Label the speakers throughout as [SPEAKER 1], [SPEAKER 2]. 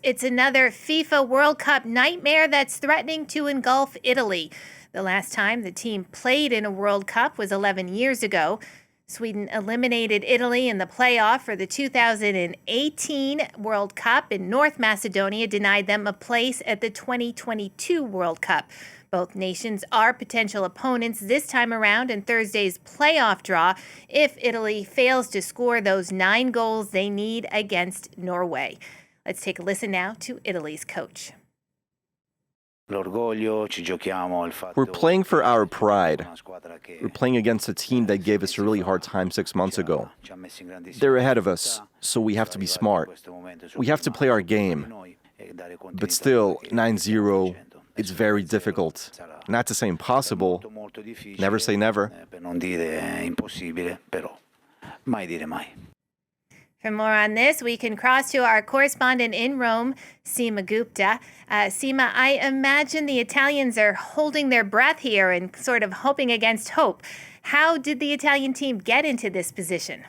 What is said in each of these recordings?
[SPEAKER 1] it's another FIFA World Cup nightmare that's threatening to engulf Italy. The last time the team played in a World Cup was 11 years ago. Sweden eliminated Italy in the playoff for the 2018 World Cup, and North Macedonia denied them a place at the 2022 World Cup. Both nations are potential opponents this time around in Thursday's playoff draw if Italy fails to score those 9 goals they need against Norway. Let's take a listen now to Italy's coach.
[SPEAKER 2] We're playing for our pride. We're playing against a team that gave us a really hard time 6 months ago. They're ahead of us, so we have to be smart. We have to play our game. But still, 9-0, it's very difficult. Not to say impossible. Never say never.
[SPEAKER 1] For more on this, we can cross to our correspondent in Rome, Seema Gupta. Seema, I imagine the Italians are holding their breath here and sort of hoping against hope. How did the Italian team get into this position?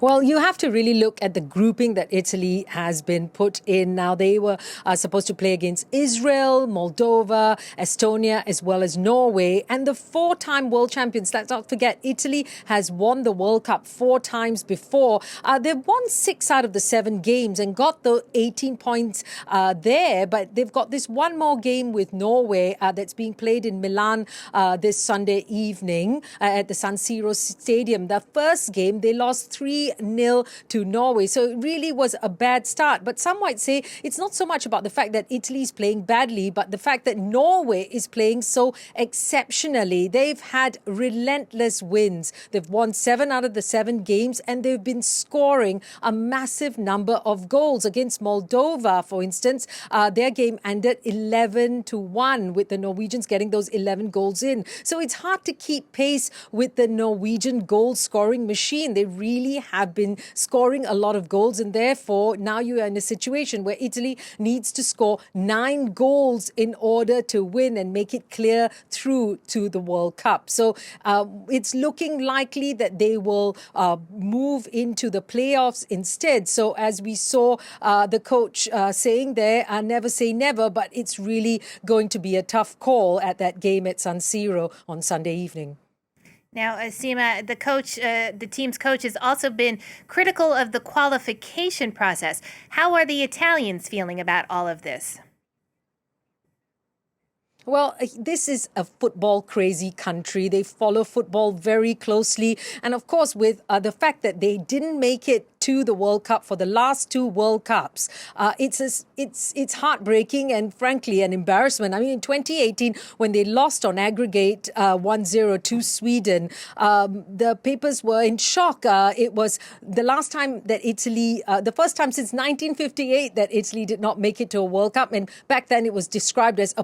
[SPEAKER 3] Well, you have to really look at the grouping that Italy has been put in. Now, they were supposed to play against Israel, Moldova, Estonia, as well as Norway. And the 4-time world champions, let's not forget, Italy has won the World Cup 4 times before. They've won 6 out of the 7 games and got the 18 points there. But they've got this one more game with Norway that's being played in Milan this Sunday evening at the San Siro Stadium. The first game, they lost 3-0 to Norway. So it really was a bad start. But some might say it's not so much about the fact that Italy is playing badly, but the fact that Norway is playing so exceptionally. They've had relentless wins. They've won 7 out of the 7 games, and they've been scoring a massive number of goals. Against Moldova, for instance, their game ended 11-1, with the Norwegians getting those 11 goals in. So it's hard to keep pace with the Norwegian goal-scoring machine. They really have been scoring a lot of goals, and therefore now you are in a situation where Italy needs to score 9 goals in order to win and make it clear through to the World Cup. So it's looking likely that they will move into the playoffs instead. So as we saw the coach saying there, never say never, but it's really going to be a tough call at that game at San Siro on Sunday evening.
[SPEAKER 1] Now, Seema, the team's coach has also been critical of the qualification process. How are the Italians feeling about all of this?
[SPEAKER 3] Well, this is a football-crazy country. They follow football very closely. And of course, with the fact that they didn't make it to the World Cup for the last 2 World Cups, it's heartbreaking and, frankly, an embarrassment. I mean, in 2018, when they lost on aggregate 1-0 to Sweden, the papers were in shock. It was the last time that Italy, the first time since 1958 that Italy did not make it to a World Cup. And back then, it was described as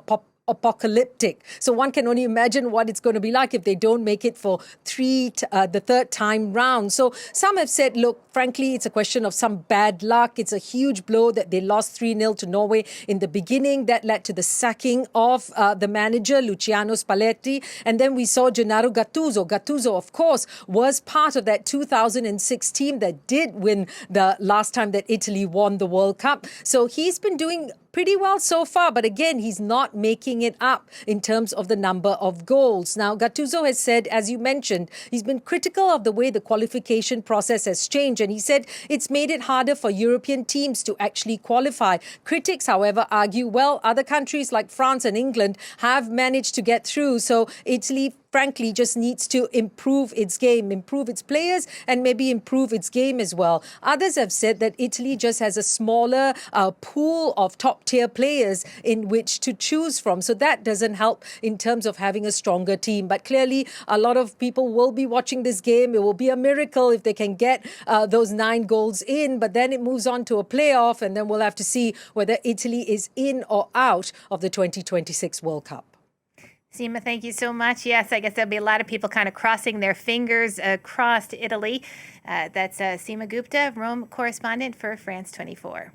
[SPEAKER 3] apocalyptic. So one can only imagine what it's going to be like if they don't make it for the third time round. So some have said, look, frankly, it's a question of some bad luck. It's a huge blow that they lost 3-0 to Norway in the beginning. That led to the sacking of the manager, Luciano Spalletti. And then we saw Gennaro Gattuso. Gattuso, of course, was part of that 2006 team that did win the last time that Italy won the World Cup. So he's been doing pretty well so far, but again, he's not making it up in terms of the number of goals. Now, Gattuso has said, as you mentioned, he's been critical of the way the qualification process has changed, and he said it's made it harder for European teams to actually qualify. Critics, however, argue, well, other countries like France and England have managed to get through, so Italy frankly just needs to improve its game, improve its players, and maybe improve its game as well. Others have said that Italy just has a smaller pool of top-tier players in which to choose from. So that doesn't help in terms of having a stronger team. But clearly, a lot of people will be watching this game. It will be a miracle if they can get those 9 goals in. But then it moves on to a playoff, and then we'll have to see whether Italy is in or out of the 2026 World Cup.
[SPEAKER 1] Seema, thank you so much. Yes, I guess there'll be a lot of people kind of crossing their fingers across Italy. That's Seema Gupta, Rome correspondent for France 24.